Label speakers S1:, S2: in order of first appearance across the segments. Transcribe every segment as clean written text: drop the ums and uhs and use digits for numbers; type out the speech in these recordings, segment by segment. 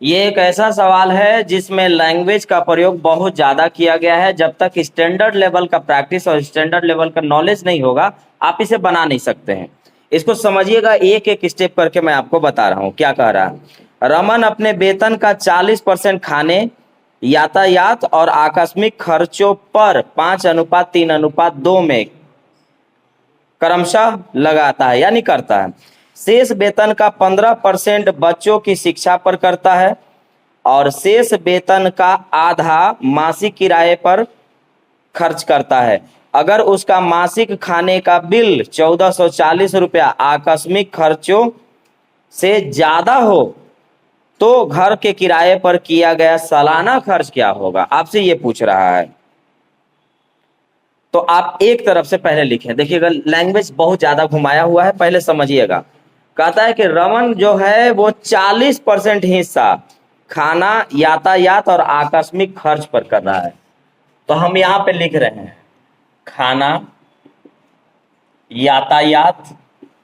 S1: ये एक ऐसा सवाल है जिसमें लैंग्वेज का प्रयोग बहुत ज्यादा किया गया है। जब तक स्टैंडर्ड लेवल का प्रैक्टिस और स्टैंडर्ड लेवल का नॉलेज नहीं होगा, आप इसे बना नहीं सकते हैं। इसको समझिएगा, एक एक स्टेप करके मैं आपको बता रहा हूं क्या कह रहा है। रमन अपने वेतन का 40% खाने, यातायात और आकस्मिक खर्चों पर 5:3:2 में क्रमशः लगाता है यानी करता है। शेष वेतन का 15% बच्चों की शिक्षा पर करता है और शेष वेतन का आधा मासिक किराए पर खर्च करता है। अगर उसका मासिक खाने का बिल 1440 रुपया आकस्मिक खर्चों से ज्यादा हो तो घर के किराए पर किया गया सालाना खर्च क्या होगा, आपसे ये पूछ रहा है। तो आप एक तरफ से पहले लिखें, देखिएगा लैंग्वेज बहुत ज्यादा घुमाया हुआ है, पहले समझिएगा। कहता है कि रमन जो है वो 40% हिस्सा खाना, यातायात और आकस्मिक खर्च पर कर रहा है। तो हम यहां पे लिख रहे हैं खाना, यातायात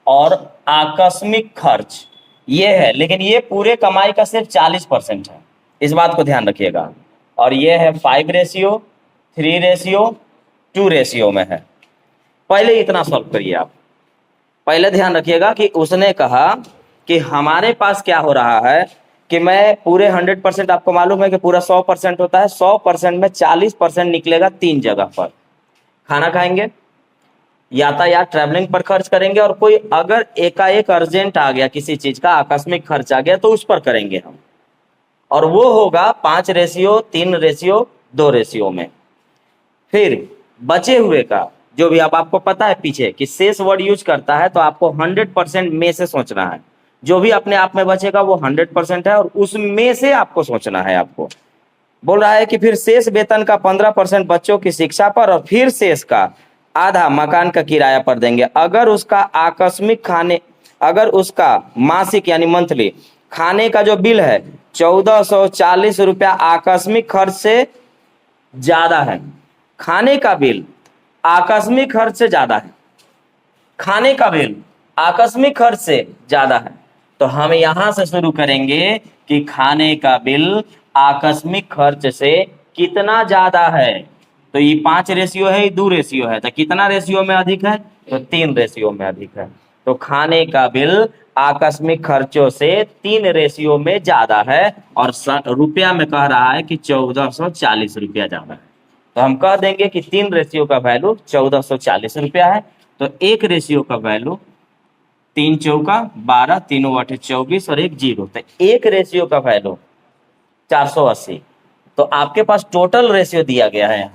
S1: और आकस्मिक खर्च ये है, लेकिन ये पूरे कमाई का सिर्फ 40% है, इस बात को ध्यान रखिएगा। और ये है 5:3, 3:2 रेशियो में है। पहले इतना सॉल्व करिए आप। पहले ध्यान रखिएगा कि उसने कहा कि हमारे पास क्या हो रहा है कि मैं पूरे 100%, आपको मालूम है कि पूरा 100% होता है, 100% में 40% निकलेगा 3 जगह पर। खाना खाएंगे, यातायात ट्रैवलिंग पर खर्च करेंगे, और कोई अगर एकाएक अर्जेंट आ गया, किसी चीज का आकस्मिक खर्च आ गया तो उस पर करेंगे हम, और वो होगा 5:3:2 रेशियो में। फिर बचे हुए का जो भी, अब आपको पता है पीछे कि शेष वर्ड यूज करता है तो आपको 100% में से सोचना है। जो भी अपने आप में बचेगा वो 100% है और उसमें से आपको सोचना है। आपको बोल रहा है कि फिर शेष वेतन का 15% बच्चों की शिक्षा पर और फिर शेष का आधा मकान का किराया पर देंगे। अगर उसका आकस्मिक खाने, अगर उसका मासिक यानी मंथली खाने का जो बिल है 1440 रुपया आकस्मिक खर्च से ज्यादा है, खाने का बिल आकस्मिक खर्च से ज्यादा है, खाने का बिल आकस्मिक खर्च से ज्यादा है, तो हम यहां से शुरू करेंगे कि खाने का बिल आकस्मिक खर्च से कितना ज्यादा है। तो ये 5 रेशियो है, ये 2 रेशियो है, तो कितना रेशियो में अधिक है, तो 3 रेशियो में अधिक है। तो खाने का बिल आकस्मिक खर्चों से 3 रेशियो में ज्यादा है और रुपया में कह रहा है कि 1440 रुपया ज्यादा है। तो हम कह देंगे कि 3 रेशियो का वैल्यू 1440 रुपया है। तो 1 रेशियो का वैल्यू 3 चौका 12, 3 8 24 और 1 0, तो 1 रेशियो का वैल्यू 480। तो आपके पास टोटल रेशियो दिया गया है,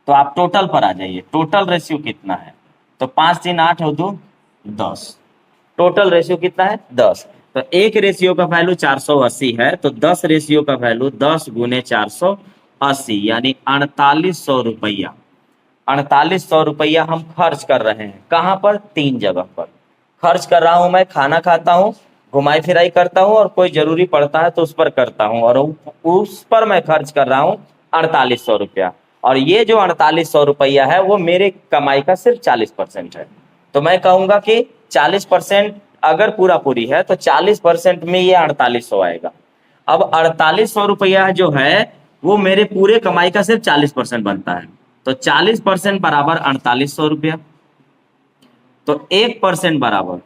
S1: तो आप टोटल पर आ जाइए। टोटल रेशियो कितना है, तो 5 3 8 और 2 10। टोटल रेशियो कितना है 10। तो 1 रेशियो का वैल्यू 480 है, तो 10 रेशियो का वैल्यू 10 गुने 480 यानी 4800 रुपया। 4800 रुपया हम खर्च कर रहे हैं। कहाँ पर, 3 जगह पर खर्च कर रहा हूं मैं। खाना खाता हूं, घुमाई फिराई करता हूं और कोई जरूरी पड़ता है तो उस पर करता हूं, और उस पर मैं खर्च कर रहा हूं 4800 रुपया। और ये जो 4800 रुपया है वो मेरे कमाई का सिर्फ 40% है। तो मैं कहूंगा कि 40% अगर पूरा पूरी है तो 40% में ये 4800 आएगा। अब 4800 रुपया जो है वो मेरे पूरे कमाई का सिर्फ 40% बनता है। तो 40% बराबर 4800 रुपया। तो 1% बराबर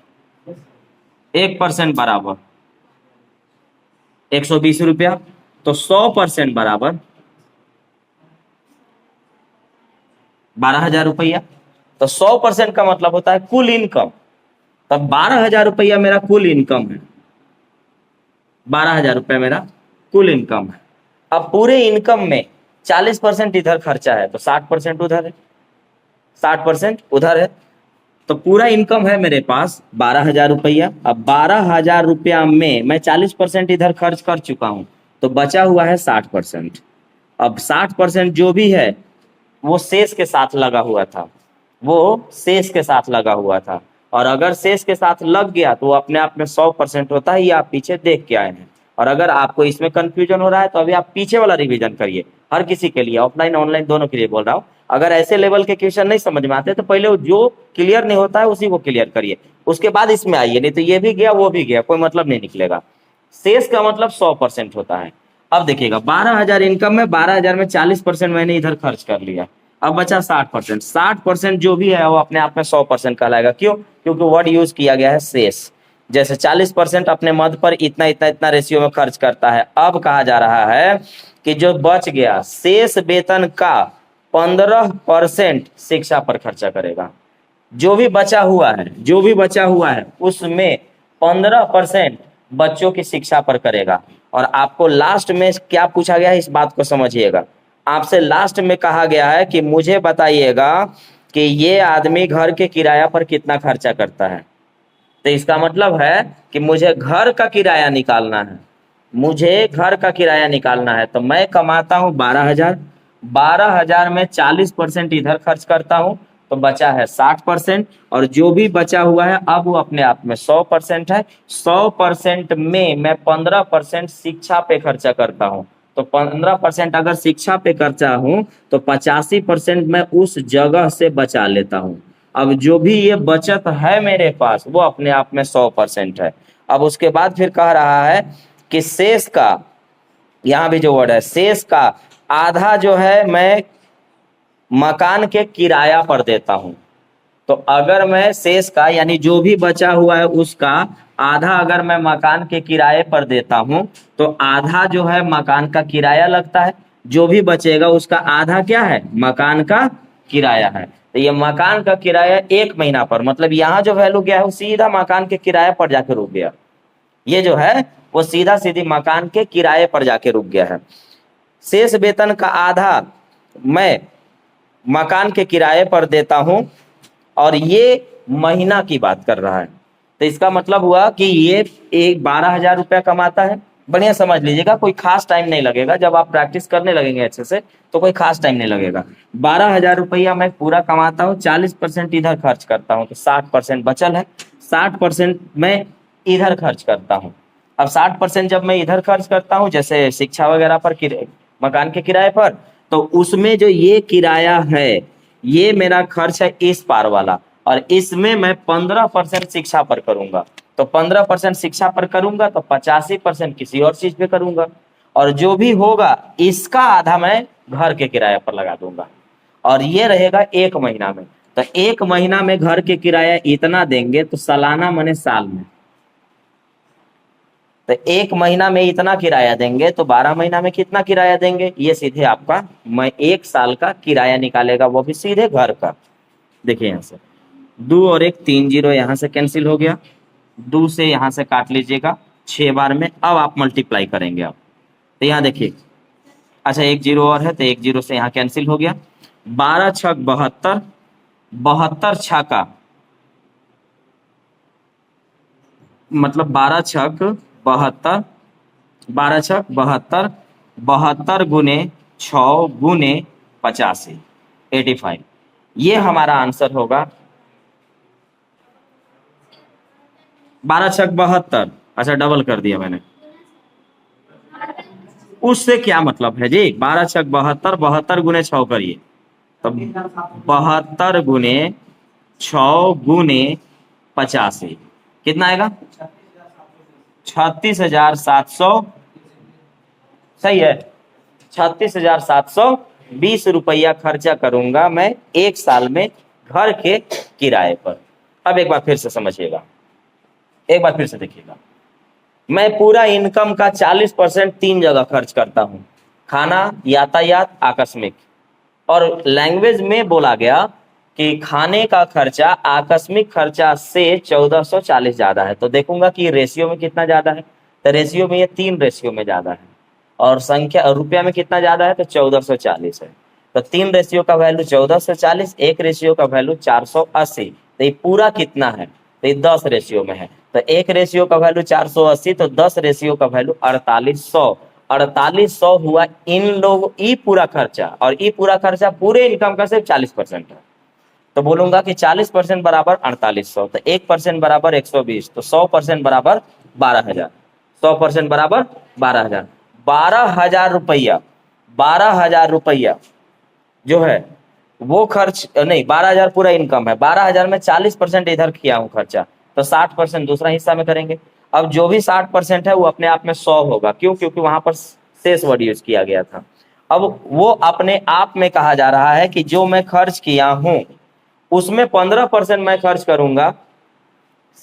S1: 1% बराबर 120 रुपया। तो 100% बराबर 12,000 रुपया। तो 100% का मतलब होता है कुल इनकम। तब 12,000 रुपया मेरा कुल इनकम है। 12,000 रुपया मेरा कुल इनकम है। अब पूरे इनकम में 40% इधर खर्चा है तो 60% उधर है, 60% उधर है। तो पूरा इनकम है मेरे पास 12,000 रुपया। अब 12,000 रुपया में मैं 40% इधर खर्च कर चुका हूं, तो बचा हुआ है 60%। अब 60% जो भी है वो शेष के साथ लगा हुआ था, वो शेष के साथ लगा हुआ था। और अगर शेष के साथ लग गया तो वो अपने आप में 100% होता है। ये आप पीछे देख के आए हैं। और अगर आपको इसमें कंफ्यूजन हो रहा है तो अभी आप पीछे वाला रिवीजन करिए। हर किसी के लिए, ऑफलाइन ऑनलाइन दोनों के लिए बोल रहा हूँ। अगर ऐसे लेवल के क्वेश्चन नहीं समझ में आते तो पहले जो क्लियर नहीं होता है उसी को क्लियर करिए, उसके बाद इसमें आइए। नहीं तो ये भी गया वो भी गया, कोई मतलब नहीं निकलेगा। शेष का मतलब 100% होता है। अब देखिएगा 12,000 इनकम में 12,000 में 40% मैंने इधर खर्च कर लिया, अब बचा 60%। 60% जो भी है वो अपने आप में 100% कहलाएगा। क्यों? क्योंकि वर्ड यूज किया गया है शेष। जैसे 40% अपने मद पर इतना इतना इतना रेशियो में खर्च करता है, अब कहा जा रहा है कि जो बच गया शेष वेतन का 15% शिक्षा पर खर्चा करेगा। जो भी बचा हुआ है, जो भी बचा हुआ है उसमें 15% बच्चों की शिक्षा पर करेगा। और आपको लास्ट में क्या पूछा गया है इस बात को समझिएगा। आपसे लास्ट में कहा गया है कि मुझे बताइएगा कि ये आदमी घर के किराया पर कितना खर्चा करता है। तो इसका मतलब है कि मुझे घर का किराया निकालना है, मुझे घर का किराया निकालना है। तो मैं कमाता हूँ 12,000, 12,000 में 40% इधर खर्च करता हूँ तो बचा है 60%, और जो भी बचा हुआ है अब वो अपने आप में 100% है। 100% में मैं 15% शिक्षा पे खर्चा करता हूँ, तो 15% अगर शिक्षा पे खर्चा हूँ तो 85% मैं उस जगह से बचा लेता हूँ। अब जो भी ये बचत है मेरे पास वो अपने आप में 100% है। अब उसके बाद फिर कह रहा है कि शेष का, यहां भी जो वर्ड है शेष का आधा जो है मैं मकान के किराया पर देता हूं। तो अगर मैं शेष का यानी जो भी बचा हुआ है उसका आधा अगर मैं मकान के किराए पर देता हूं तो आधा जो है मकान का किराया लगता है, जो भी बचेगा उसका आधा क्या है, मकान का किराया है। तो ये मकान का किराया 1 महीना पर, मतलब यहाँ जो वैल्यू गया है वो सीधा मकान के किराए पर जाके रुक गया। ये जो है वो सीधा सीधी मकान के किराए पर जाके रुक गया है। शेष वेतन का आधा मैं मकान के किराए पर देता हूं, और ये महीना की बात कर रहा है। तो इसका मतलब हुआ कि ये एक 12,000 रुपया कमाता है। बढ़िया समझ लीजिएगा, कोई खास टाइम नहीं लगेगा, जब आप प्रैक्टिस करने लगेंगे अच्छे से तो कोई खास टाइम नहीं लगेगा। 12,000 रुपया मैं पूरा कमाता हूँ, 40% इधर खर्च करता हूँ तो 60% बचल है। 60% मैं इधर खर्च करता हूँ। अब 60% जब मैं इधर खर्च करता हूँ जैसे शिक्षा वगैरह पर, मकान के किराए पर, तो उसमें जो ये किराया है ये मेरा खर्च है इस पार वाला, और इसमें मैं 15% शिक्षा पर करूंगा। तो 15% शिक्षा पर करूंगा तो 85% किसी और चीज पे करूंगा, और जो भी होगा इसका आधा मैं घर के किराए पर लगा दूंगा। और ये रहेगा 1 महीना में। तो 1 महीना में घर के किराया इतना देंगे तो सालाना मने साल में, तो 1 महीना में इतना किराया देंगे तो 12 महीना में कितना किराया देंगे, ये सीधे आपका मैं 1 साल का किराया निकालेगा, वो भी सीधे घर का। देखिए यहाँ से 2 और 1 3 जीरो यहाँ से कैंसिल हो गया, 2 से यहाँ से काट लीजिएगा 6 बार में। अब आप मल्टीप्लाई करेंगे आप, तो यहाँ देखिए, अच्छा 1 जीरो और है तो 1 जीरो से यहाँ कैंसिल हो गया। 12 छक 72, 72 छका मतलब 12 छक 72, 12 छक 72, 72 गुने 6 गुने 85, 85। ये हमारा आंसर होगा। 12 छक 72, अच्छा डबल कर दिया मैंने, उससे क्या मतलब है जी। 12 छक 72, 72 गुने 6 करिए तो 72 गुने 6 गुने 85 कितना आएगा, 36,700। सही है, 36,720 रुपया खर्चा करूंगा मैं 1 साल में घर के किराए पर। अब एक बार फिर से समझिएगा, एक बार फिर से देखिएगा, मैं पूरा इनकम का 40% 3 जगह खर्च करता हूं, खाना, यातायात, आकस्मिक। और लैंग्वेज में बोला गया कि खाने का खर्चा आकस्मिक खर्चा से 1440 ज्यादा है। तो देखूंगा कि रेशियो में कितना ज्यादा है, तो रेशियो में ये 3 रेशियो में ज्यादा है, और संख्या रुपया में कितना ज्यादा है तो 1440 है। तो 3 रेशियो का वैल्यू 1440, 1 रेशियो का वैल्यू 480। तो ये पूरा कितना है, तो ये 10 रेशियो में है। तो 1 रेशियो का वैल्यू 480, तो 10 रेशियो का वैल्यू 4800। 4800 हुआ इन लोग ई पूरा खर्चा, और ई पूरा खर्चा पूरे इनकम का सिर्फ 40% है। तो बोलूंगा कि 40% बराबर 4800, तो 1% बराबर 120, तो 100% बराबर 12,000, 100% बराबर 12,000। 12,000 रुपया, 12,000 रुपया जो है वो खर्च नहीं, 12,000 पूरा इनकम है, 12,000 में 40% इधर किया हूं खर्चा, तो 60% दूसरा हिस्सा में करेंगे। अब जो भी 60% है वो अपने आप में 100 होगा, क्यों? क्योंकि वहां पर शेष वर्ड यूज किया गया था। अब वो अपने आप में कहा जा रहा है कि जो मैं खर्च किया हूं उसमें 15% मैं खर्च करूंगा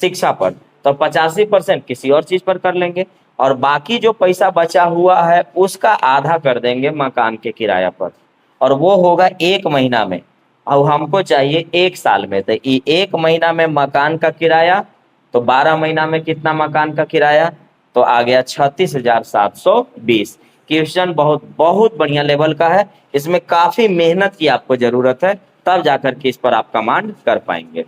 S1: शिक्षा पर, तो 85% किसी और चीज पर कर लेंगे, और बाकी जो पैसा बचा हुआ है उसका आधा कर देंगे मकान के किराया पर, और वो होगा 1 महीना में। अब हमको चाहिए 1 साल में, तो ये 1 महीना में मकान का किराया, तो 12 महीना में कितना मकान का किराया? तो आ गया 36,720। क्वेश्चन बहुत बहुत बढ़िया लेवल का है, इसमें काफी मेहनत की आपको जरूरत है, तब जाकर के इस पर आप कमांड कर पाएंगे।